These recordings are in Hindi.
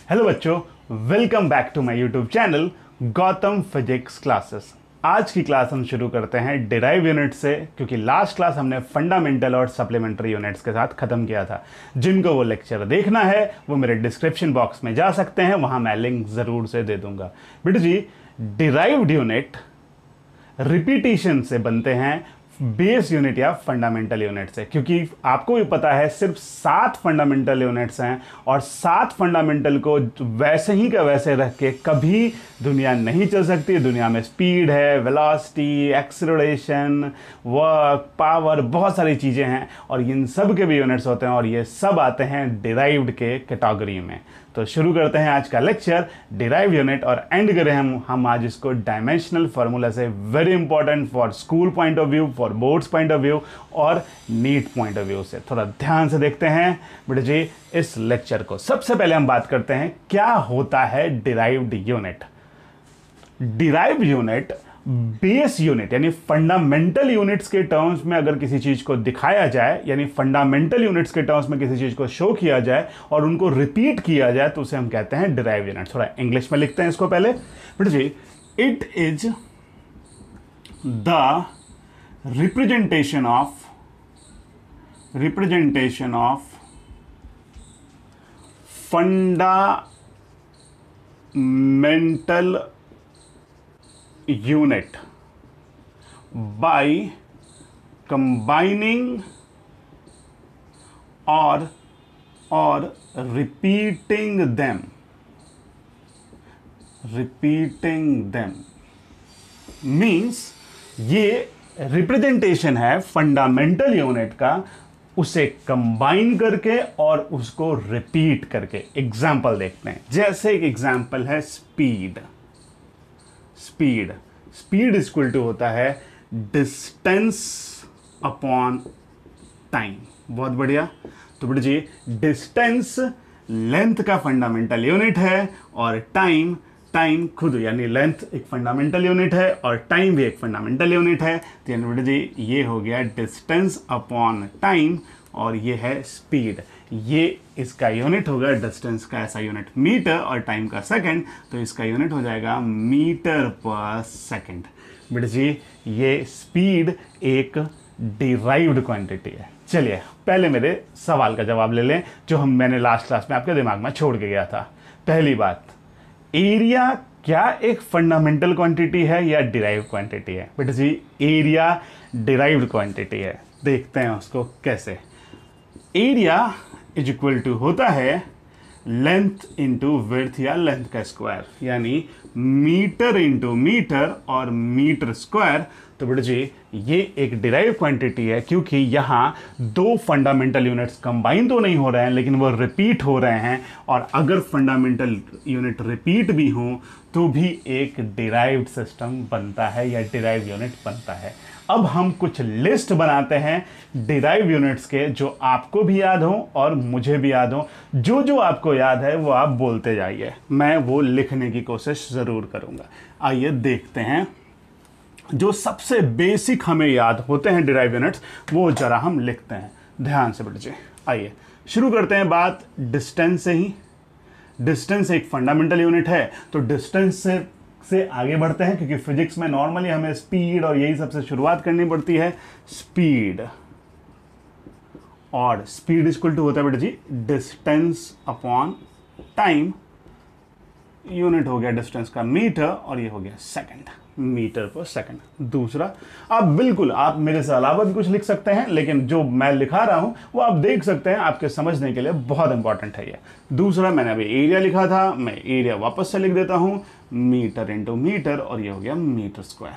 हेलो बच्चों, welcome back to my YouTube channel Gautam physics classes. आज की क्लास हम शुरू करते हैं डिराइव यूनिट से, क्योंकि लास्ट क्लास हमने फंडामेंटल और सप्लीमेंट्री यूनिट्स के साथ खत्म किया था। जिनको वो लेक्चर देखना है वो मेरे डिस्क्रिप्शन बॉक्स में जा सकते हैं, वहां मैं लिंक ज़रूर से दे दूंगा। बेटा जी, डिराइव्ड यूनिट रिपीटिशन से बनते हैं बेस यूनिट या फंडामेंटल यूनिट से, क्योंकि आपको भी पता है सिर्फ 7 फंडामेंटल यूनिट्स हैं और 7 फंडामेंटल को वैसे ही का वैसे रख के कभी दुनिया नहीं चल सकती। दुनिया में स्पीड है, वेलोसिटी, एक्सीलरेशन, वर्क, पावर, बहुत सारी चीज़ें हैं और इन सब के भी यूनिट्स होते हैं और ये सब आते हैं डिराइव्ड के कैटेगरी में। तो शुरू करते हैं आज का लेक्चर डिराइव यूनिट और एंड करें हम आज इसको डायमेंशनल फार्मूला से। Very important for school point of view, for boards point of view और नीट पॉइंट ऑफ व्यू से। थोड़ा ध्यान से देखते हैं बेटा जी इस लेक्चर को। सबसे पहले हम बात करते हैं क्या होता है derived unit. Derived unit base unit यानी फंडामेंटल यूनिट्स के टर्म्स में अगर किसी चीज को दिखाया जाए, यानी फंडामेंटल यूनिट्स के टर्म्स में किसी चीज को शो किया जाए और उनको रिपीट किया जाए तो उसे हम कहते हैं डिराइव यूनिट। थोड़ा इंग्लिश में लिखते हैं इसको पहले बेटा जी। It is the representation of fundamental unit by combining or repeating them means ये रिप्रेजेंटेशन है फंडामेंटल यूनिट का, उसे कंबाइन करके और उसको रिपीट करके। एग्जाम्पल देखते हैं, जैसे एक एग्जाम्पल है स्पीड इज इक्वल टू होता है डिस्टेंस अपॉन टाइम। बहुत बढ़िया। तो बेटा जी डिस्टेंस लेंथ का फंडामेंटल यूनिट है और टाइम खुद यानी लेंथ एक फंडामेंटल यूनिट है और टाइम भी एक फंडामेंटल यूनिट है। तो यानी बेटा जी ये हो गया डिस्टेंस अपॉन टाइम और ये है स्पीड। ये इसका यूनिट होगा, डिस्टेंस का ऐसा यूनिट मीटर और टाइम का सेकंड, तो इसका यूनिट हो जाएगा मीटर पर सेकंड। बेटा जी ये स्पीड एक डिराइव्ड क्वांटिटी है। चलिए पहले मेरे सवाल का जवाब ले लें जो मैंने लास्ट क्लास में आपके दिमाग में छोड़ के गया था। पहली बात, एरिया क्या एक फंडामेंटल क्वांटिटी है या डिराइव्ड क्वांटिटी है? बेटा जी एरिया डिराइव्ड क्वांटिटी है। देखते हैं उसको कैसे। एरिया इज इक्वल टू होता है लेंथ इंटू विड्थ या लेंथ का स्क्वायर, यानी मीटर इंटू मीटर और मीटर स्क्वायर। तो बेटा जी ये एक डिराइव क्वांटिटी है क्योंकि यहाँ 2 फंडामेंटल यूनिट्स कंबाइन तो नहीं हो रहे हैं लेकिन वो रिपीट हो रहे हैं, और अगर फंडामेंटल यूनिट रिपीट भी हों तो भी एक डिराइव्ड सिस्टम बनता है या डिराइव यूनिट बनता है। अब हम कुछ लिस्ट बनाते हैं डिराइव यूनिट्स के जो आपको भी याद हो और मुझे भी याद हो। जो जो आपको याद है वो आप बोलते जाइए, मैं वो लिखने की कोशिश ज़रूर करूँगा। आइए देखते हैं जो सबसे बेसिक हमें याद होते हैं डिराइव यूनिट्स वो जरा हम लिखते हैं ध्यान से बेटे। आइए शुरू करते हैं बात डिस्टेंस से ही। डिस्टेंस एक फंडामेंटल यूनिट है तो डिस्टेंस से आगे बढ़ते हैं, क्योंकि फिजिक्स में नॉर्मली हमें स्पीड और यही सबसे शुरुआत करनी पड़ती है। स्पीड और स्पीड इक्वल टू होता है बेटा जी डिस्टेंस अपॉन टाइम। यूनिट हो गया डिस्टेंस का मीटर और ये हो गया सेकंड, मीटर पर सेकंड। दूसरा, आप बिल्कुल आप मेरे से अलावा भी कुछ लिख सकते हैं लेकिन जो मैं लिखा रहा हूं वो आप देख सकते हैं, आपके समझने के लिए बहुत इंपॉर्टेंट है ये। दूसरा, मैंने अभी एरिया लिखा था, मैं एरिया वापस से लिख देता हूं, मीटर इंटू मीटर और ये हो गया मीटर स्क्वायर।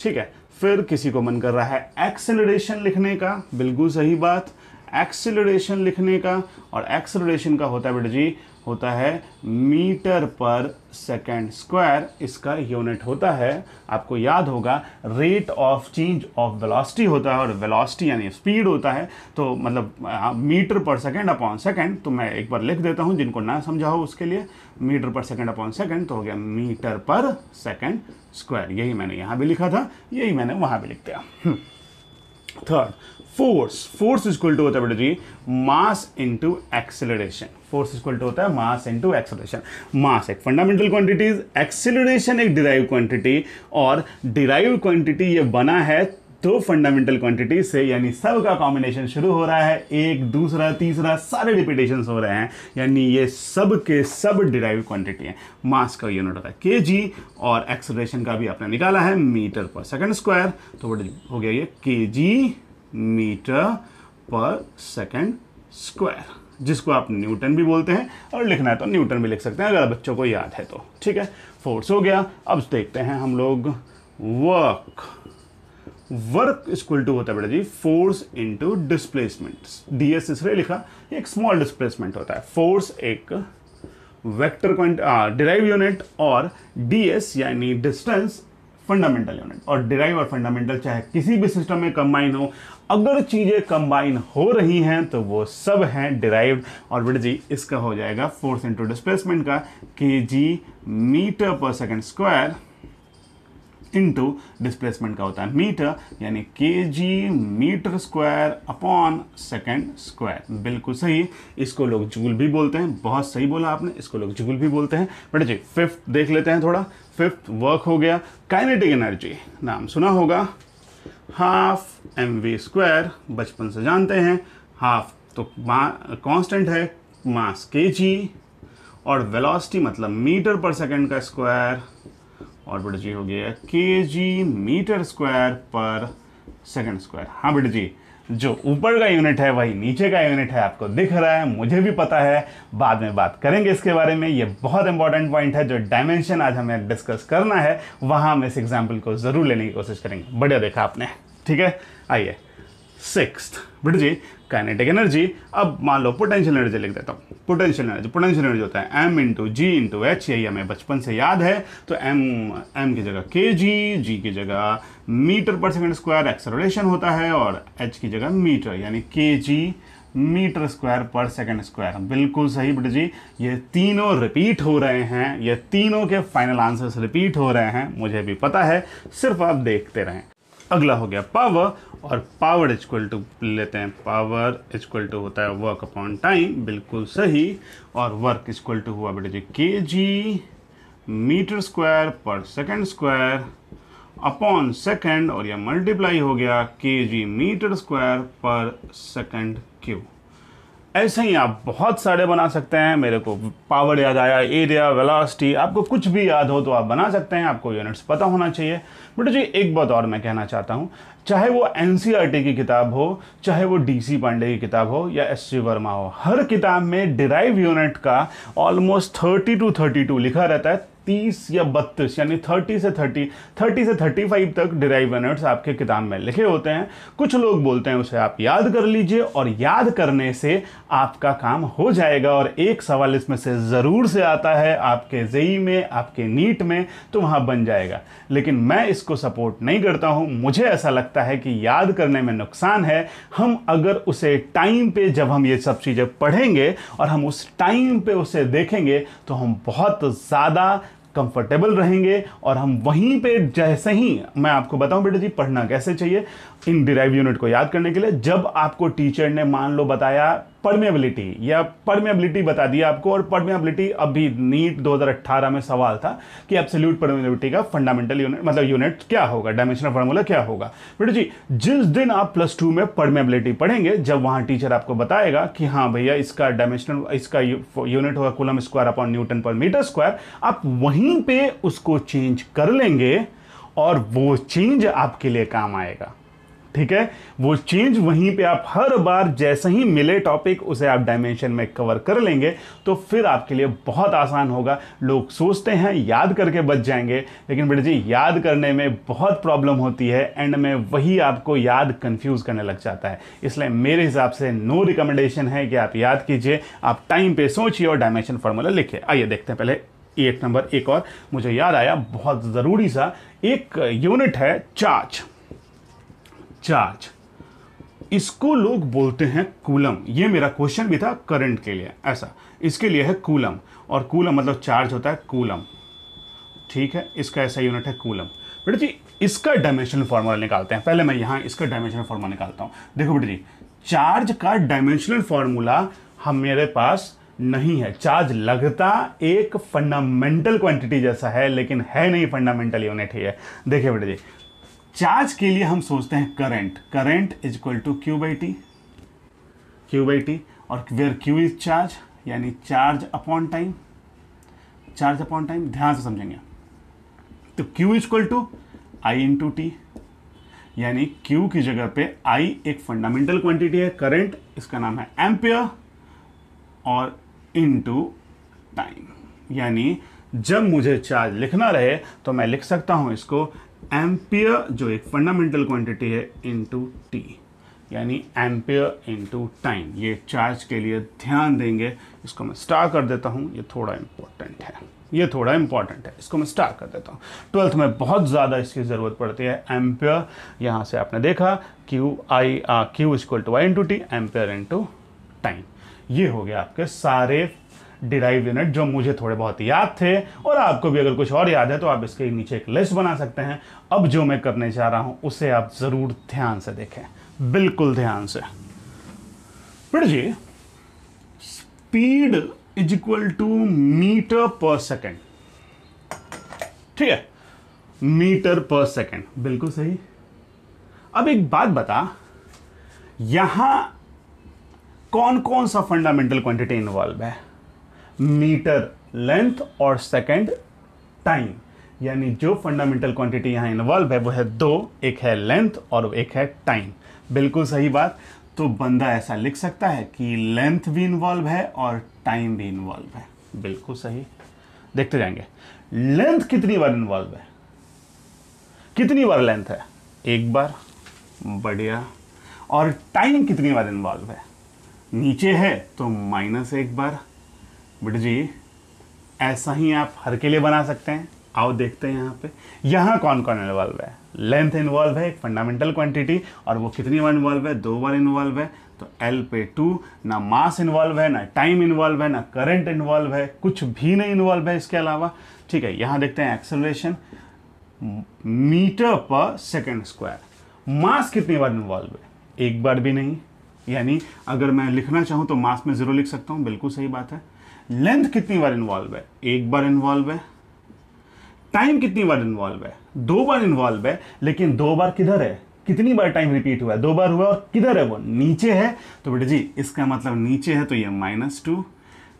ठीक है। फिर किसी को मन कर रहा है एक्सेलरेशन लिखने का, बिल्कुल सही बात, एक्सेलरेशन लिखने का, और एक्सेलरेशन का होता है बेटा जी होता है मीटर पर सेकेंड स्क्वायर। इसका यूनिट होता है, आपको याद होगा, rate of change of velocity होता है और वेलोसिटी यानी स्पीड होता है, तो मतलब metre per second upon second. तो मैं एक बार लिख देता हूं जिनको ना समझा हो उसके लिए, metre per second upon second तो हो गया मीटर पर सेकेंड स्क्वायर। यही मैंने यहां भी लिखा था, यही मैंने वहां भी लिख दिया। Third, force. Force equal to होता है बेटा जी mass into acceleration. Force equal to होता है मास इनटू एक्सेलरेशन। मास एक फंडामेंटल क्वांटिटीज, एक्सेलरेशन एक डिराइव क्वांटिटी, और डिराइव क्वांटिटी ये बना है दो फंडामेंटल क्वांटिटी से, यानी सब का कॉम्बिनेशन शुरू हो रहा है, एक दूसरा तीसरा सारे रिपीटेशन हो रहे हैं, यानी ये सब के सब डिराइव क्वांटिटी है। मास का यूनिट होता है केजी, और एक्सेलरेशन का भी आपने निकाला है मीटर पर सेकंड स्क्वायर, तो हो गया ये KG metre per second square, जिसको आप न्यूटन भी बोलते हैं, और लिखना है तो न्यूटन भी लिख सकते हैं अगर बच्चों को याद है तो। ठीक है, फोर्स हो गया। अब देखते हैं हम लोग वर्क। वर्क इक्वल टू होता है बेटा जी फोर्स इनटू डिस्प्लेसमेंट। डीएस इसलिए लिखा, एक स्मॉल डिस्प्लेसमेंट होता है। फोर्स एक वेक्टर डिराइव यूनिट, और डीएस यानी डिस्टेंस फंडामेंटल यूनिट। और डिराइव और फंडामेंटल चाहे किसी भी सिस्टम में कंबाइन हो, अगर चीजें कंबाइन हो रही हैं तो वो सब हैं डिराइव्ड। और बेटा जी इसका हो जाएगा फोर्स इनटू डिस्प्लेसमेंट का KG metre per second square into displacement का होता है मीटर, यानी KG metre square upon second square. बिल्कुल सही, इसको लोग जूल भी बोलते हैं। बहुत सही बोला आपने, इसको लोग जूल भी बोलते हैं। बेटा जी फिफ्थ देख लेते हैं थोड़ा। फिफ्थ वर्क हो गया। काइनेटिक एनर्जी नाम सुना होगा, हाफ एम वी स्क्वायर, बचपन से जानते हैं। हाफ तो कांस्टेंट है, मास केजी, और वेलोसिटी मतलब मीटर पर सेकंड का स्क्वायर, और बेटा जी हो गया केजी मीटर स्क्वायर पर सेकंड स्क्वायर। हाँ बेटा जी, जो ऊपर का यूनिट है वही नीचे का यूनिट है, आपको दिख रहा है, मुझे भी पता है। बाद में बात करेंगे इसके बारे में, ये बहुत इंपॉर्टेंट पॉइंट है। जो डायमेंशन आज हमें डिस्कस करना है वहां हम इस एग्जाम्पल को जरूर लेने की कोशिश करेंगे। बढ़िया देखा आपने, ठीक है। आइए सिक्स्थ बेटा जी काइनेटिक एनर्जी। अब मान लो पोटेंशियल एनर्जी लिख देता हूँ। पोटेंशियल एनर्जी होता है एम इंटू जी इंटू एच, यही हमें बचपन से याद है। तो एम की जगह के जी की जगह metre per second square acceleration होता है, और एच की जगह मीटर, यानी के जी मीटर स्क्वायर पर सेकंड स्क्वायर। बिल्कुल सही बेटा जी, ये तीनों रिपीट हो रहे हैं, ये तीनों के फाइनल आंसर्स रिपीट हो रहे हैं, मुझे भी पता है, सिर्फ आप देखते रहें। अगला हो गया पावर, और पावर इक्वल टू लेते हैं, पावर इक्वल टू होता है वर्क अपॉन टाइम। बिल्कुल सही, और वर्क इक्वल टू हुआ बेटा जी के जी मीटर स्क्वायर पर सेकंड स्क्वायर अपॉन सेकंड, और यह मल्टीप्लाई हो गया के जी मीटर स्क्वायर पर सेकंड क्यूब। ऐसे ही आप बहुत सारे बना सकते हैं। मेरे को पावर याद आया, एरिया, वेलोसिटी, आपको कुछ भी याद हो तो आप बना सकते हैं, आपको यूनिट्स पता होना चाहिए। बेटा जी एक बात और मैं कहना चाहता हूँ, चाहे वो एनसीईआरटी की किताब हो, चाहे वो डीसी पांडे की किताब हो, या एससी वर्मा हो, हर किताब में डिराइव यूनिट का ऑलमोस्ट 30 to 32 लिखा रहता है। 30 या 32 यानी 30 से 35 तक डिराइव यूनिट्स आपके किताब में लिखे होते हैं। कुछ लोग बोलते हैं उसे आप याद कर लीजिए, और याद करने से आपका काम हो जाएगा। और एक सवाल इसमें से ज़रूर से आता है आपके जेई में, आपके नीट में, तो वहाँ बन जाएगा। लेकिन मैं इसको सपोर्ट नहीं करता हूँ। मुझे ऐसा लगता है कि याद करने में नुकसान है। हम अगर उसे टाइम पे, जब हम ये सब चीज़ें पढ़ेंगे और हम उस टाइम पे उसे देखेंगे, तो हम बहुत ज़्यादा कंफर्टेबल रहेंगे। और हम वहीं पे, जैसे ही मैं आपको बताऊं बेटा जी पढ़ना कैसे चाहिए इन डिराइव यूनिट को याद करने के लिए, जब आपको टीचर ने मान लो बताया परमेबिलिटी, या परमेबिलिटी बता दिया आपको, और परमेबिलिटी अभी नीट 2018 में सवाल था कि एब्सोल्यूट परमेबिलिटी का फंडामेंटल यूनिट मतलब यूनिट क्या होगा, डायमेंशनल फार्मूला क्या होगा। बेटा जी जिस दिन आप +2 में परमेबिलिटी पढ़ेंगे, जब वहां टीचर आपको बताएगा कि हाँ भैया इसका डायमेंशनल, इसका यूनिट होगा कूलम स्क्वायर अपॉन न्यूटन पर मीटर स्क्वायर, आप वहीं पे उसको चेंज कर लेंगे, और वो चेंज आपके लिए काम आएगा। ठीक है, वो चेंज वहीं पे आप हर बार जैसे ही मिले टॉपिक उसे आप डायमेंशन में कवर कर लेंगे, तो फिर आपके लिए बहुत आसान होगा। लोग सोचते हैं याद करके बच जाएंगे, लेकिन बेटा जी याद करने में बहुत प्रॉब्लम होती है, एंड में वही आपको याद कंफ्यूज करने लग जाता है। इसलिए मेरे हिसाब से नो रिकमेंडेशन है कि आप याद कीजिए, आप टाइम पे सोचिए और डायमेंशन फार्मूला लिखिए। आइए देखते हैं पहले एक नंबर। एक और मुझे याद आया बहुत ज़रूरी सा, एक यूनिट है चार्ज। चार्ज इसको लोग बोलते हैं कूलम। ये मेरा क्वेश्चन भी था करंट के लिए, ऐसा इसके लिए है कूलम, और कूलम मतलब चार्ज होता है कूलम। ठीक है, इसका ऐसा यूनिट है कूलम। बेटा जी इसका डायमेंशनल फॉर्मूला निकालते हैं। पहले मैं यहां इसका डायमेंशनल फॉर्मूला निकालता हूं। देखो बेटे जी, चार्ज का डायमेंशनल फॉर्मूला हम मेरे पास नहीं है। चार्ज लगता एक फंडामेंटल क्वांटिटी जैसा है, लेकिन है नहीं फंडामेंटल यूनिट ही है। देखिए बेटे जी, चार्ज के लिए हम सोचते हैं current is equal to Q by T, और वेयर क्यू इज चार्ज, यानी चार्ज अपॉन टाइम। ध्यान से समझेंगे तो Q is equal to I into T, यानी Q की जगह पे I एक फंडामेंटल क्वांटिटी है, करंट इसका नाम है एम्पियर, और इनटू टाइम। यानी जब मुझे चार्ज लिखना रहे तो मैं लिख सकता हूं इसको एम्पियर, जो एक फंडामेंटल क्वांटिटी है, इनटू टी, यानी एम्पियर इनटू टाइम। ये चार्ज के लिए ध्यान देंगे। इसको मैं स्टार कर देता हूं, ये थोड़ा इंपॉर्टेंट है, इसको मैं स्टार कर देता हूं। 12th में बहुत ज़्यादा इसकी ज़रूरत पड़ती है। एम्पियर, यहाँ से आपने देखा Q is equal to I into T, ampere into time. ये हो गया आपके सारे डिराइव यूनिट जो मुझे थोड़े बहुत याद थे, और आपको भी अगर कुछ और याद है तो आप इसके नीचे एक लिस्ट बना सकते हैं। अब जो मैं करने जा रहा हूं उसे आप ज़रूर ध्यान से देखें, बिल्कुल ध्यान से। फिर जी, speed is equal to metre per second, ठीक है, मीटर पर सेकेंड, बिल्कुल सही। अब एक बात बता, यहां कौन कौन सा फंडामेंटल क्वांटिटी इन्वॉल्व है? मीटर लेंथ और सेकेंड टाइम, यानी जो फंडामेंटल क्वांटिटी यहां इन्वॉल्व है वो है दो, एक है लेंथ और एक है टाइम। बिल्कुल सही बात। तो बंदा ऐसा लिख सकता है कि लेंथ भी इन्वॉल्व है और टाइम भी इन्वॉल्व है। बिल्कुल सही। देखते जाएंगे, लेंथ कितनी बार इन्वॉल्व है, कितनी बार लेंथ है? एक बार, बढ़िया। और टाइम कितनी बार इन्वॉल्व है? नीचे है तो -1 बार। बेटे जी, ऐसा ही आप हर के लिए बना सकते हैं। आओ देखते हैं यहाँ पे, यहाँ कौन कौन इन्वॉल्व है। लेंथ इन्वॉल्व है, एक फंडामेंटल क्वांटिटी, और वो कितनी बार इन्वॉल्व है? 2 बार इन्वॉल्व है। तो L पे 2, ना मास इन्वॉल्व है, ना टाइम इन्वॉल्व है, ना करंट इन्वॉल्व है, कुछ भी नहीं इन्वॉल्व है इसके अलावा। ठीक है, यहाँ देखते हैं acceleration, metre per second square. मास कितनी बार इन्वॉल्व है? एक बार भी नहीं। यानी अगर मैं लिखना चाहूँ तो मास में 0 लिख सकता हूँ, बिल्कुल सही बात है। लेंथ कितनी बार इन्वॉल्व है? एक बार इन्वॉल्व है। टाइम कितनी बार इन्वॉल्व है? 2 बार इन्वॉल्व है, लेकिन 2 बार किधर है? कितनी बार टाइम रिपीट हुआ है? 2 बार हुआ, और किधर है वो? नीचे है। तो बेटे जी, इसका मतलब नीचे है तो ये -2।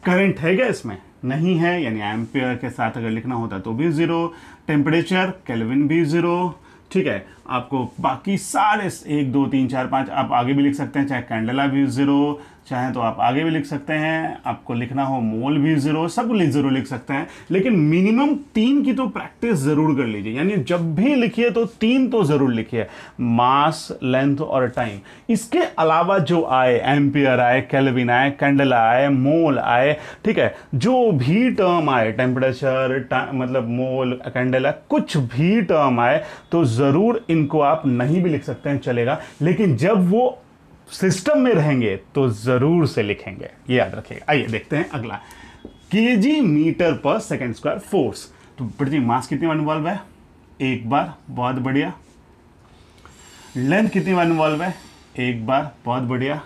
करंट है क्या इसमें? नहीं है, यानी एम्पियर के साथ अगर लिखना होता तो भी 0। टेम्परेचर केल्विन भी 0। ठीक है, आपको बाकी सारे 1 2 3 4 5 आप आगे भी लिख सकते हैं, चाहे कैंडेला भी 0, चाहे तो आप आगे भी लिख सकते हैं, आपको लिखना हो मोल भी 0, सब 0 लिख सकते हैं। लेकिन मिनिमम 3 की तो प्रैक्टिस जरूर कर लीजिए, यानी जब भी लिखिए तो 3 तो जरूर लिखिए, मास, लेंथ और टाइम। इसके अलावा जो आए, एम्पियर आए, केल्विन आए, कैंडेला आए, मोल आए, ठीक है, जो भी टर्म आए, टेम्परेचर, मतलब मोल, कैंडेला, कुछ भी टर्म आए तो जरूर इनको आप नहीं भी लिख सकते हैं, चलेगा। लेकिन जब वो सिस्टम में रहेंगे तो जरूर से लिखेंगे, ये याद रखिएगा। आइए देखते हैं अगला, KG metre per second square force. तो बेटे जी, मास कितनी बार इन्वॉल्व है? एक बार, बहुत बढ़िया। लेंथ कितनी बार इन्वॉल्व है? एक बार, बहुत बढ़िया।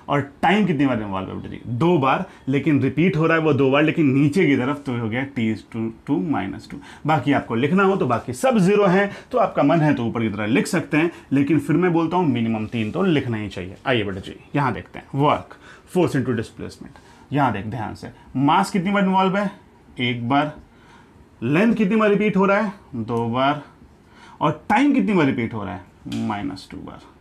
और टाइम कितनी बार इन्वॉल्व है बेटे जी? 2 बार, लेकिन रिपीट हो रहा है वो 2 बार, लेकिन नीचे की तरफ तो हो गया T2 -2। बाकी आपको लिखना हो तो बाकी सब 0 हैं, तो आपका मन है तो ऊपर की तरह लिख सकते हैं, लेकिन फिर मैं बोलता हूं मिनिमम 3 तो लिखना ही चाहिए। आइए बेटे जी, यहां देखते हैं वर्क, फोर्स इंटू डिस्प्लेसमेंट। यहां देख ध्यान से, मास कितनी बार इन्वॉल्व है? एक बार। लेंथ कितनी बार रिपीट हो रहा है? 2 बार। और टाइम कितनी बार रिपीट हो रहा है? -2 बार।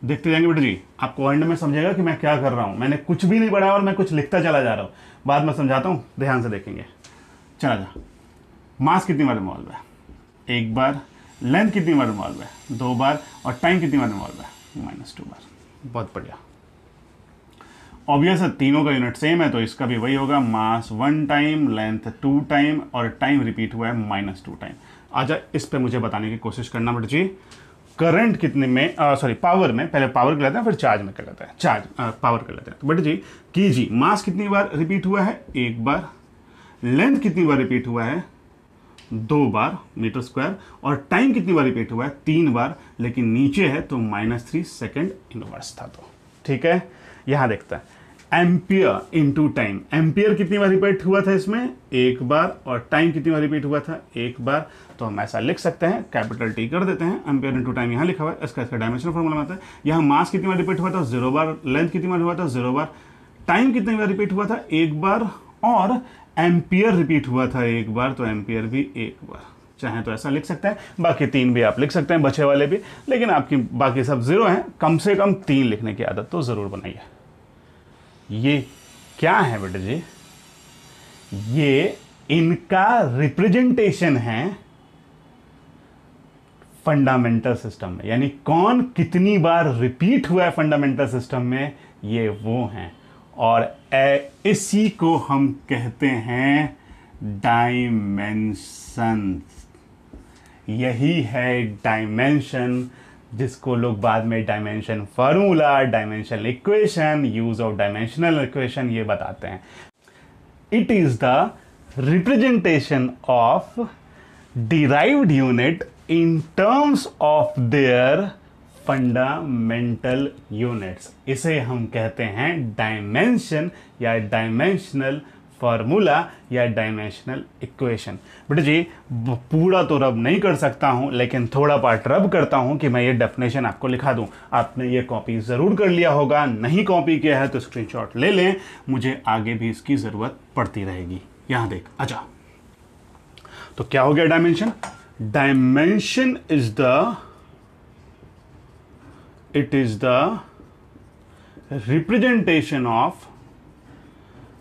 देखते जाएंगे बेटे जी, आपको एंड में समझेगा कि मैं क्या कर रहा हूं। मैंने कुछ भी नहीं पढ़ाया और मैं कुछ लिखता चला जा रहा हूं, बाद में समझाता हूं, ध्यान से देखेंगे। चला जा, मास कितनी बार इन्वॉल्व है? एक बार। लेंथ कितनी बार इन्वॉल्व है? 2 बार। और टाइम कितनी बार इन्वॉल्व है? -2 बार। बहुत बढ़िया। ऑब्वियस है, तीनों का यूनिट सेम है तो इसका भी वही होगा, मास 1 टाइम, लेंथ 2 टाइम, और टाइम रिपीट हुआ है -2 टाइम। आजा इस पे मुझे बताने की कोशिश करना बेटे जी। करंट कितने में, सॉरी पावर में, पहले पावर कर लेते हैं फिर चार्ज में कर लेते हैं, पावर कर लेते हैं। तो बेटे जी, कीजी, मास कितनी बार रिपीट हुआ है? एक बार। लेंथ कितनी बार रिपीट हुआ है? 2 बार मीटर स्क्वायर, और टाइम कितनी बार रिपीट हुआ है? 3 बार, लेकिन नीचे है तो -3 सेकेंड इनवर्स था। तो ठीक है, यहां देखता है एम्पियर इनटू टाइम। एम्पियर कितनी बार रिपीट हुआ था इसमें? 1 बार, और टाइम कितनी बार रिपीट हुआ था? 1 बार। तो हम ऐसा लिख सकते हैं, कैपिटल टी कर देते हैं, एम्पियर इनटू टाइम यहाँ लिखा हुआ है, इसका डायमेंशनल फॉर्मूला आता है। यहाँ मास कितनी बार रिपीट हुआ था? 0 बार। लेंथ कितनी बार हुआ था? 0 बार। टाइम कितनी बार रिपीट हुआ था? 1 बार। और एम्पियर रिपीट हुआ था 1 बार, तो एम्पियर भी 1 बार। चाहे तो ऐसा लिख सकते हैं, बाकी 3 भी आप लिख सकते हैं, बचे वाले भी, लेकिन आपकी बाकी सब 0 हैं, कम से कम 3 लिखने की आदत तो जरूर बनाइए। ये क्या है बेटे जी? ये इनका रिप्रेजेंटेशन है फंडामेंटल सिस्टम में, यानी कौन कितनी बार रिपीट हुआ है फंडामेंटल सिस्टम में, ये वो हैं। और इसी को हम कहते हैं डायमेंशन। यही है डायमेंशन, जिसको लोग बाद में dimension formula, dimensional equation, use of dimensional equation ये बताते हैं। It is the representation of derived unit in terms of their fundamental units. इसे हम कहते हैं डायमेंशन या डायमेंशनल फार्मूला या डायमेंशनल इक्वेशन। बेटे जी पूरा तो रब नहीं कर सकता हूं, लेकिन थोड़ा पार्ट रब करता हूं कि मैं ये डेफिनेशन आपको लिखा दूं। आपने ये कॉपी ज़रूर कर लिया होगा, नहीं कॉपी किया है तो स्क्रीनशॉट ले लें, मुझे आगे भी इसकी ज़रूरत पड़ती रहेगी। यहां देख, अच्छा तो क्या हो गया dimension? Dimension is the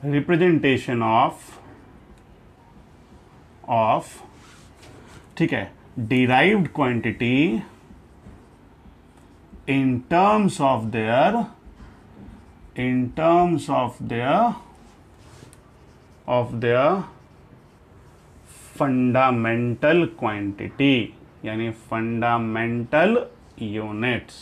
representation of ठीक है derived quantity in terms of their fundamental quantity, यानी फंडामेंटल यूनिट्स।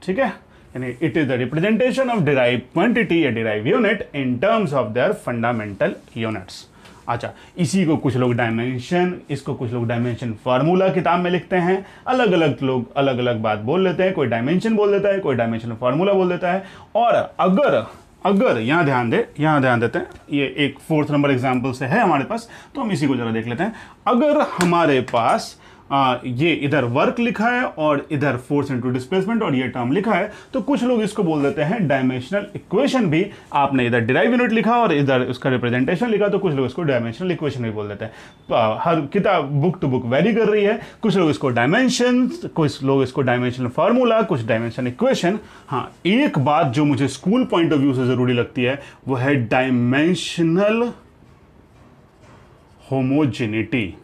ठीक है, यानी it is the representation of derive quantity या derive unit in terms of their fundamental units. अच्छा, इसी को कुछ लोग डायमेंशन, इसको कुछ लोग डायमेंशन फार्मूला किताब में लिखते हैं। अलग अलग लोग अलग अलग बात बोल लेते हैं, कोई डायमेंशन बोल देता है, कोई डायमेंशन फार्मूला बोल देता है। और अगर यहाँ ध्यान देते हैं, ये एक 4th नंबर एग्जाम्पल से है हमारे पास, तो हम इसी को जरा देख लेते हैं। अगर हमारे पास ये इधर वर्क लिखा है और इधर फोर्स इनटू डिस्प्लेसमेंट और ये टर्म लिखा है, तो कुछ लोग इसको बोल देते हैं डायमेंशनल इक्वेशन भी। आपने इधर डिराइव यूनिट लिखा और इधर उसका रिप्रेजेंटेशन लिखा, तो कुछ लोग इसको डायमेंशनल इक्वेशन भी बोल देते हैं। हर किताब बुक टू बुक वेरी कर रही है, कुछ लोग इसको डायमेंशन, कुछ लोग इसको डायमेंशनल फार्मूला, कुछ डायमेंशनल इक्वेशन। हाँ, एक बात जो मुझे स्कूल पॉइंट ऑफ व्यू से जरूरी लगती है वो है डायमेंशनल होमोजेनिटी।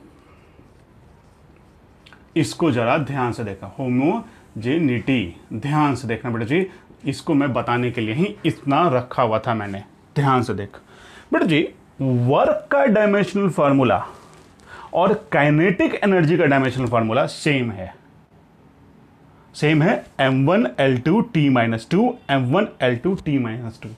इसको जरा ध्यान से देखा, होमोजेनिटी ध्यान से देखना बेटा जी, इसको मैं बताने के लिए ही इतना रखा हुआ था मैंने। ध्यान से देख बेटा जी, वर्क का डायमेंशनल फार्मूला और काइनेटिक एनर्जी का डायमेंशनल फार्मूला सेम है m1L2T-2 m1L2T-2।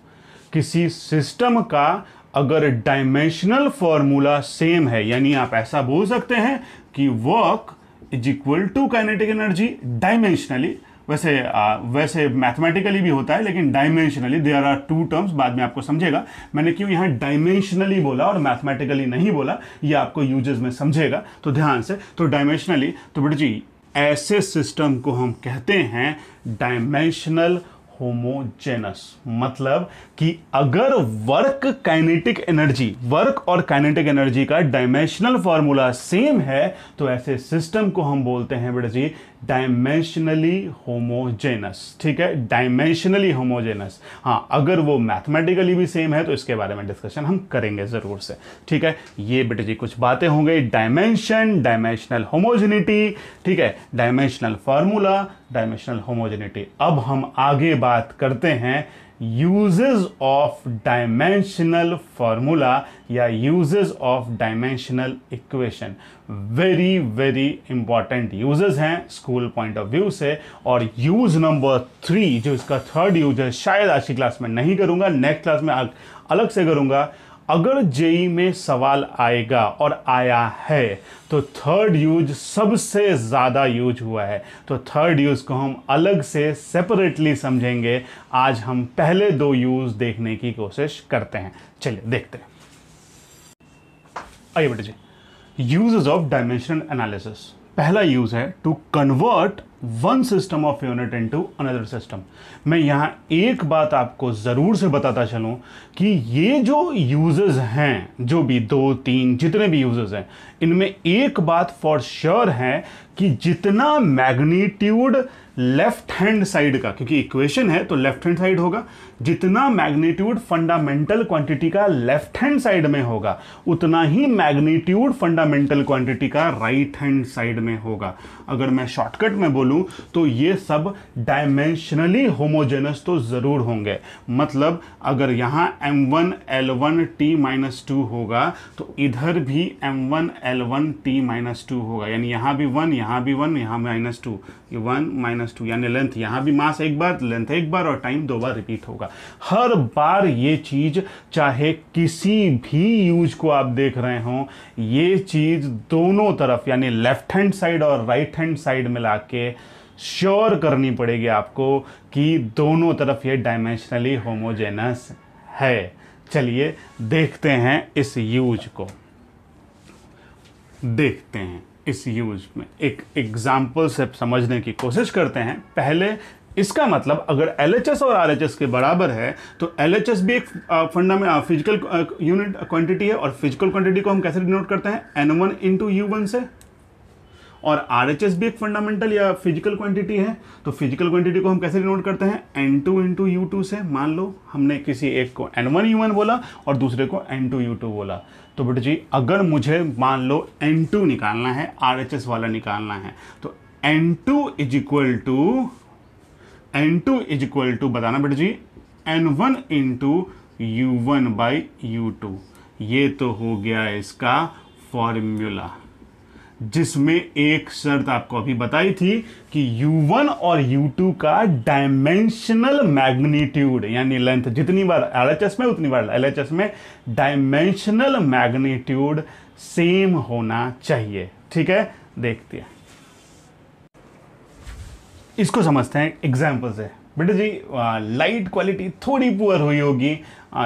किसी सिस्टम का अगर डायमेंशनल फार्मूला सेम है, यानी आप ऐसा बोल सकते हैं कि work is equal to kinetic energy dimensionally. वैसे मैथमेटिकली भी होता है, लेकिन डायमेंशनली देयर आर 2 टर्म्स। बाद में आपको समझेगा मैंने क्यों यहां डायमेंशनली बोला और मैथमेटिकली नहीं बोला, ये आपको यूजेस में समझेगा, तो ध्यान से। तो डायमेंशनली, तो बेटा जी ऐसे सिस्टम को हम कहते हैं डायमेंशनल होमोजेनस। मतलब कि अगर वर्क और काइनेटिक एनर्जी का डायमेंशनल फार्मूला सेम है, तो ऐसे सिस्टम को हम बोलते हैं बेटा जी डायमेंशनली होमोजेनस। ठीक है, डायमेंशनली होमोजेनस। हाँ, अगर वो मैथमेटिकली भी सेम है तो इसके बारे में डिस्कशन हम करेंगे जरूर से। ठीक है, ये बेटा जी कुछ बातें हो गई, डायमेंशन, डायमेंशनल होमोजेनिटी, ठीक है, डायमेंशनल फार्मूला, डायमेंशनल होमोजेनिटी। अब हम आगे बात करते हैं यूजेस ऑफ डायमेंशनल फार्मूला या uses of dimensional equation. Very very important uses हैं स्कूल पॉइंट ऑफ व्यू से। और यूज नंबर 3 जो इसका 3rd यूज है, शायद आज की क्लास में नहीं करूंगा, नेक्स्ट क्लास में अलग से करूंगा। अगर जेई में सवाल आएगा और आया है तो थर्ड यूज सबसे ज़्यादा यूज हुआ है, तो थर्ड यूज को हम अलग से सेपरेटली समझेंगे। आज हम पहले दो यूज देखने की कोशिश करते हैं। चलिए देखते हैं। आइए बेटे जी, यूजेस ऑफ डायमेंशनल एनालिसिस। पहला यूज है to convert one system of unit into another system. मैं यहां एक बात आपको जरूर से बताता चलूं कि ये जो यूजेस हैं, जो भी 2 3 जितने भी यूजेस हैं, इनमें एक बात फॉर श्योर है कि जितना मैग्नीट्यूड लेफ्ट हैंड साइड का, क्योंकि इक्वेशन है तो लेफ्ट हैंड साइड होगा, जितना मैग्नीट्यूड फंडामेंटल क्वांटिटी का लेफ्ट हैंड साइड में होगा उतना ही मैग्नीट्यूड फंडामेंटल क्वांटिटी का राइट हैंड साइड में होगा। अगर मैं शॉर्टकट में बोलूं तो ये सब डायमेंशनली होमोजेनस तो जरूर होंगे। मतलब अगर यहां m1 l1 t-2 होगा तो इधर भी m1 l1 t-2 होगा, यानी यहां भी 1, यहां भी 1, यहां -2, ये 1 -2, यानी लेंथ यहां भी मास एक बार, लेंथ एक बार और टाइम 2 बार रिपीट होगा। हर बार ये चीज, चाहे किसी भी यूज को आप देख रहे हो, ये चीज दोनों तरफ यानी लेफ्ट हैंड साइड और राइट हैंड साइड मिला के श्योर करनी पड़ेगी आपको कि दोनों तरफ ये डायमेंशनली होमोजेनस है। चलिए देखते हैं इस यूज को, देखते हैं इस यूज में एक एग्जाम्पल से समझने की कोशिश करते हैं। पहले इसका मतलब अगर LHS और RHS के बराबर है तो LHS भी एक फंडामेंटल फिजिकल यूनिट क्वांटिटी है, और फिजिकल क्वांटिटी को हम कैसे डिनोट करते हैं, N1 × U1 से, और RHS भी एक फंडामेंटल या फिजिकल क्वांटिटी है, तो फिजिकल क्वांटिटी को हम कैसे डिनोट करते हैं, N2 × U2 से। मान लो हमने किसी एक को N1 U1 बोला और दूसरे को N2 U2 बोला, तो बेटा जी अगर मुझे मान लो N2 निकालना है, RHS वाला निकालना है, तो N2 इज इक्वल टू बताना बेटा जी N1 × U1/U2। ये तो हो गया इसका फॉर्मूला, जिसमें एक शर्त आपको अभी बताई थी कि U1 और U2 का डायमेंशनल मैग्नीट्यूड यानी लेंथ, जितनी बार RHS में उतनी बार LHS में डायमेंशनल मैग्नीट्यूड सेम होना चाहिए। ठीक है, देखते हैं, इसको समझते हैं एग्जाम्पल से। बेटा जी लाइट क्वालिटी थोड़ी पुअर हुई होगी,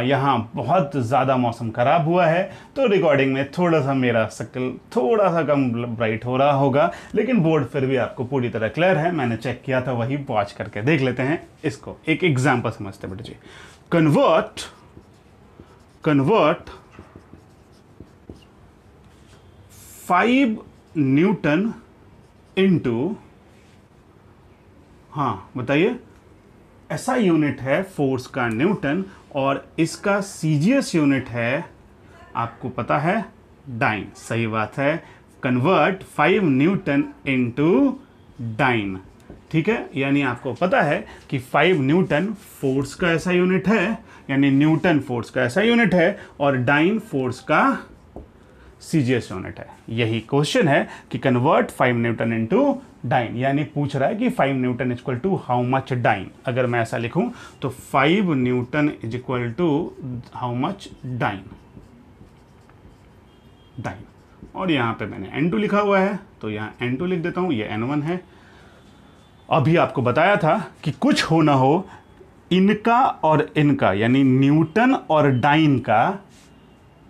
यहाँ बहुत ज़्यादा मौसम ख़राब हुआ है तो रिकॉर्डिंग में थोड़ा सा मेरा शक्ल थोड़ा सा कम ब्राइट हो रहा होगा, लेकिन बोर्ड फिर भी आपको पूरी तरह क्लियर है। मैंने चेक किया था, वही वॉच करके देख लेते हैं इसको। एक एग्जाम्पल समझते हैं बेटा जी। कन्वर्ट 5 न्यूटन इंटू, हाँ बताइए, ऐसा यूनिट है फोर्स का न्यूटन और इसका सीजीएस यूनिट है, आपको पता है, डाइन। सही बात है, कन्वर्ट 5 न्यूटन इंटू डाइन। ठीक है, यानी आपको पता है कि 5 न्यूटन फोर्स का ऐसा यूनिट है, यानी न्यूटन फोर्स का ऐसा यूनिट है, और डाइन फोर्स का सीजीएस यूनिट है। यही क्वेश्चन है कि कन्वर्ट 5 न्यूटन इंटू डाइन, यानी पूछ रहा है कि 5 newton is equal to how much dyne. अगर मैं ऐसा लिखूं तो 5 newton is equal to how much dyne, और यहां पे मैंने N2 लिखा हुआ है तो यहां N2 लिख देता हूं, ये N1 है। अभी आपको बताया था कि कुछ हो ना हो, इनका और इनका यानी न्यूटन और डाइन का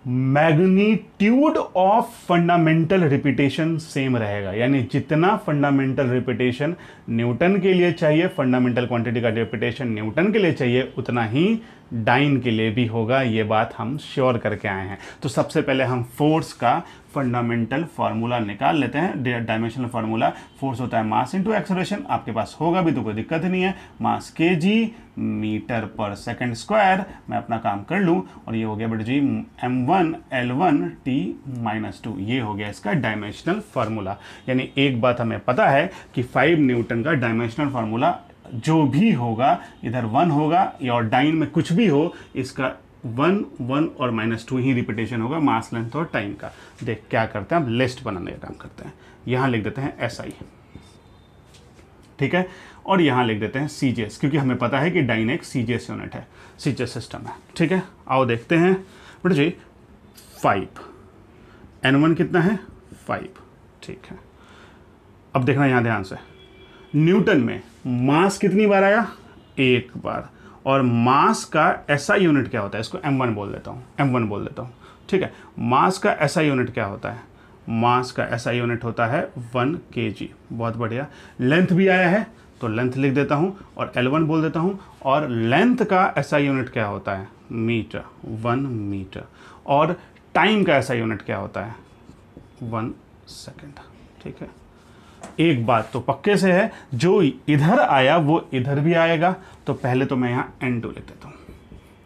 magnitude of fundamental repetition same रहेगा, यानी जितना फंडामेंटल रिपीटेशन न्यूटन के लिए चाहिए, फंडामेंटल क्वांटिटी का रिपीटेशन न्यूटन के लिए चाहिए, उतना ही डाइन के लिए भी होगा। ये बात हम श्योर करके आए हैं। तो सबसे पहले हम फोर्स का फंडामेंटल फार्मूला निकाल लेते हैं। डायमेंशनल फार्मूला, फोर्स होता है मास इंटू एक्सेलरेशन, आपके पास होगा भी तो कोई दिक्कत ही नहीं है, मास kg metre per second square. मैं अपना काम कर लूँ और ये हो गया बेटा जी m1 l1 t-2, ये हो गया इसका डायमेंशनल फार्मूला। यानी एक बात हमें पता है कि 5 न्यूटन का डायमेंशनल फार्मूला जो भी होगा, इधर 1 होगा या और डाइन में कुछ भी हो, इसका 1 1 और -2 ही रिपीटेशन होगा, मास लेंथ और टाइम का। देख क्या करते हैं, हम लिस्ट बनाने का काम करते हैं। यहाँ लिख देते हैं SI, ठीक है, और यहाँ लिख देते हैं CGS, क्योंकि हमें पता है कि डाइन एक CGS यूनिट है, CGS सिस्टम है। ठीक है, आओ देखते हैं। बेटा जी 5, N1 कितना है 5, ठीक है। अब देखना यहाँ ध्यान से, न्यूटन में मास कितनी बार आया, एक बार, और मास का एसआई यूनिट क्या होता है, इसको m1 बोल देता हूँ, m1 बोल देता हूँ, ठीक है। मास का एसआई यूनिट क्या होता है, मास का एसआई यूनिट होता है 1 kg, बहुत बढ़िया। लेंथ भी आया है तो लेंथ लिख देता हूँ और L1 बोल देता हूँ, और लेंथ का एसआई यूनिट क्या होता है, मीटर, 1 मीटर, और टाइम का एसआई यूनिट क्या होता है, 1 सेकेंड, ठीक है। एक बात तो पक्के से है, जो इधर आया वो इधर भी आएगा, तो पहले तो मैं यहाँ N2 लिख देता हूँ,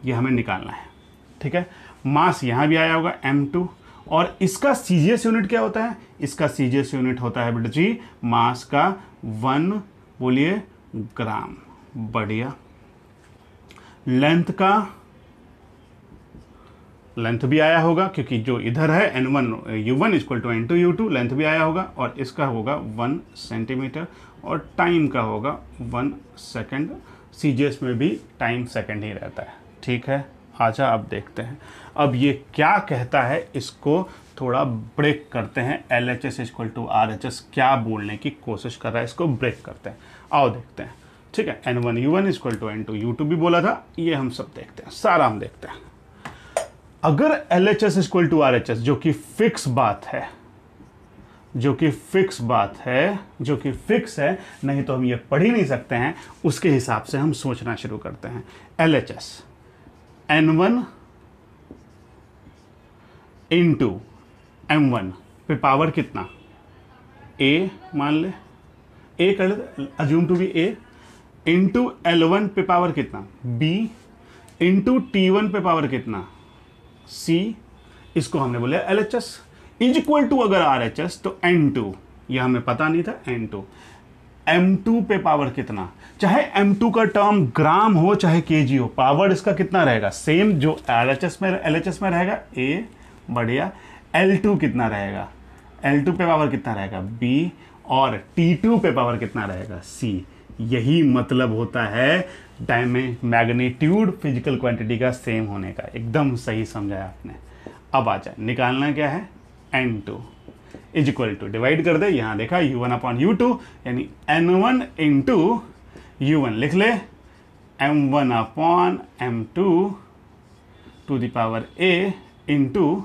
ये हमें निकालना है, ठीक है। मास यहाँ भी आया होगा M2, और इसका सीजीएस यूनिट क्या होता है, इसका सीजीएस यूनिट होता है बेटा जी मास का 1 बोलिए ग्राम, बढ़िया। लेंथ का, लेंथ भी आया होगा क्योंकि जो इधर है N1 U1 equal to N2 U2, length भी आया होगा, और इसका होगा 1 सेंटीमीटर, और टाइम का होगा 1 सेकेंड, सीजीएस में भी टाइम सेकेंड ही रहता है, ठीक है। आजा अब देखते हैं, अब ये क्या कहता है, इसको थोड़ा ब्रेक करते हैं। LHS इक्वल टू RHS क्या बोलने की कोशिश कर रहा है, इसको ब्रेक करते हैं, आओ देखते हैं, ठीक है। N1 U1 equal to N2 U2 भी बोला था, ये हम सब देखते हैं, सारा हम देखते हैं। अगर LHS इक्वल टू RHS, जो कि फिक्स बात है, जो कि फिक्स बात है, जो कि फिक्स है, नहीं तो हम ये पढ़ ही नहीं सकते हैं, उसके हिसाब से हम सोचना शुरू करते हैं। LHS N1 इंटू M1 पे पावर कितना, A मान ले, A कर ले, assume to be A, into L1 पे पावर कितना B, इंटू T1 पे पावर कितना C, इसको हमने बोला LHS इज इक्वल टू अगर RHS तो N2, यह हमें पता नहीं था, N2 M2 पे पावर कितना, चाहे M2 का टर्म ग्राम हो चाहे केजी हो, पावर इसका कितना रहेगा, सेम जो LHS में रहेगा A, बढ़िया। L2 कितना रहेगा, L2 पे पावर कितना रहेगा B, और T2 पे पावर कितना रहेगा C। यही मतलब होता है मैग्नीट्यूड फिजिकल क्वांटिटी का सेम होने का, एकदम सही समझाया आपने। अब आ जाए, निकालना क्या है, N2 is equal to, divide कर दे, यहां देखा U1 अपॉन U2, यानी N1 इंटू U1 लिख ले, M1 upon M2 to the power A into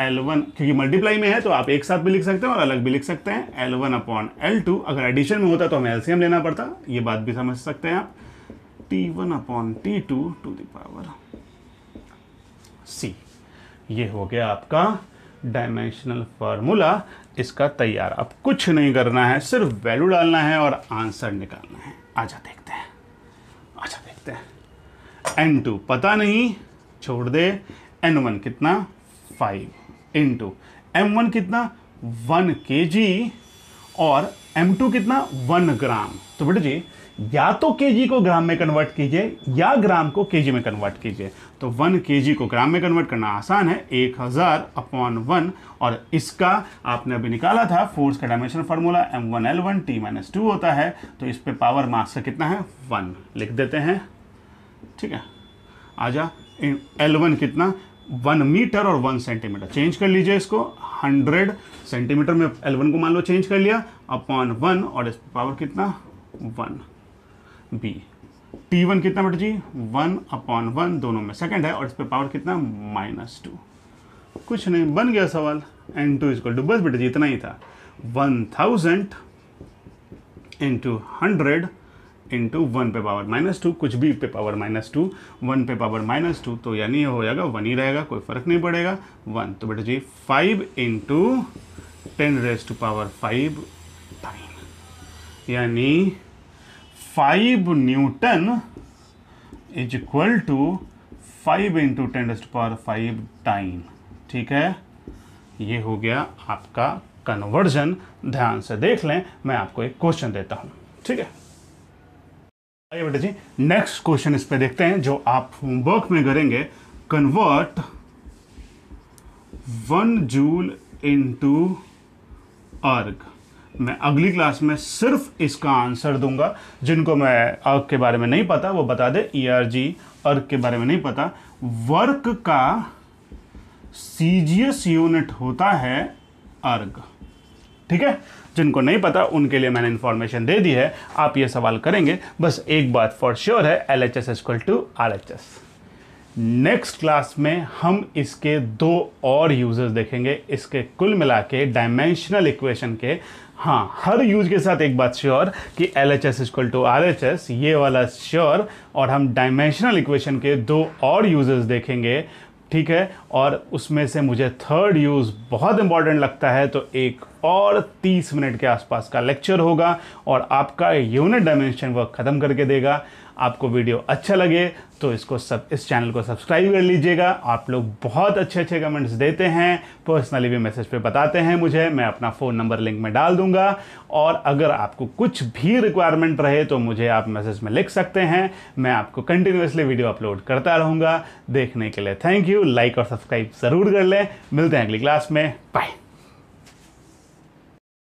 L1, क्योंकि मल्टीप्लाई में है तो आप एक साथ भी लिख सकते हैं और अलग भी लिख सकते हैं, L1 अपॉन L2, अगर एडिशन में होता तो हमें एलसीएम लेना पड़ता, ये बात भी समझ सकते हैं आप, T1 upon T2 to the power C। ये हो गया आपका डायमेंशनल फार्मूला, इसका तैयार। अब कुछ नहीं करना है, सिर्फ वैल्यू डालना है और आंसर निकालना है। आजा देखते हैं, आजा देखते हैं। N2 पता नहीं, छोड़ दे। N1 कितना 5 इंटू M1 कितना 1 kg, और M2 कितना 1 ग्राम। तो बेटा जी या तो kg को ग्राम में कन्वर्ट कीजिए या ग्राम को kg में कन्वर्ट कीजिए। तो 1 kg को ग्राम में कन्वर्ट करना आसान है, 1000 अपॉन 1, और इसका आपने अभी निकाला था फोर्स का डायमेंशन फार्मूला, M1L1 T-2 होता है, तो इस पे पावर मास का कितना है 1 लिख देते हैं, ठीक है। आजा, L1 कितना 1 मीटर और 1 सेंटीमीटर, चेंज कर लीजिए इसको, 100 सेंटीमीटर में L1 को मान लो चेंज कर लिया, अपॉन 1, और इस पे पावर कितना 1 B। T1 कितना बेटा जी 1 अपॉन 1, दोनों में सेकंड है, और इस पे पावर कितना -2। कुछ नहीं, बन गया सवाल। N2 इक्वल टू, बस बेटा जी इतना ही था, 1000 इंटू 100 इंटू 1 पे पावर -2, कुछ भी पे पावर -2, 1 पे पावर -2, तो यानी ये हो जाएगा 1 ही रहेगा, कोई फर्क नहीं पड़ेगा 1। तो बेटा जी 5 इंटू 10⁵ टाइम, यानी 5 newton is equal to 5 into 10⁵ time, ठीक है। ये हो गया आपका कन्वर्जन। ध्यान से देख लें, मैं आपको एक क्वेश्चन देता हूं, ठीक है। आइए बेटा जी नेक्स्ट क्वेश्चन इस पे देखते हैं, जो आप होमवर्क में करेंगे। कन्वर्ट 1 जूल इनटू अर्ग। मैं अगली क्लास में सिर्फ इसका आंसर दूंगा। जिनको मैं अर्ग के बारे में नहीं पता वो बता दे, ERG अर्ग के बारे में नहीं पता। वर्क का सीजीएस यूनिट होता है अर्ग। ठीक है, जिनको नहीं पता उनके लिए मैंने इंफॉर्मेशन दे दी है। आप ये सवाल करेंगे, बस एक बात फॉर श्योर है, LHS equal to RHS। Next class में हम इसके 2 और यूजेस देखेंगे, इसके कुल मिला के डायमेंशनल इक्वेशन के। हाँ, हर यूज के साथ एक बात श्योर कि LHS इक्वल टू RHS, ये वाला श्योर। और हम डायमेंशनल इक्वेशन के 2 और यूजेस देखेंगे, ठीक है। और उसमें से मुझे थर्ड यूज़ बहुत इंपॉर्टेंट लगता है, तो एक और 30 मिनट के आसपास का लेक्चर होगा और आपका यूनिट डायमेंशन वर्क ख़त्म करके देगा। आपको वीडियो अच्छा लगे तो इस चैनल को सब्सक्राइब कर लीजिएगा। आप लोग बहुत अच्छे अच्छे कमेंट्स देते हैं, पर्सनली भी मैसेज पे बताते हैं मुझे, मैं अपना फ़ोन नंबर लिंक में डाल दूंगा। और अगर आपको कुछ भी रिक्वायरमेंट रहे तो मुझे आप मैसेज में लिख सकते हैं, मैं आपको कंटिन्यूसली वीडियो अपलोड करता रहूँगा। देखने के लिए थैंक यू। लाइक और सब्सक्राइब ज़रूर कर लें। मिलते हैं अगली क्लास में, बाय।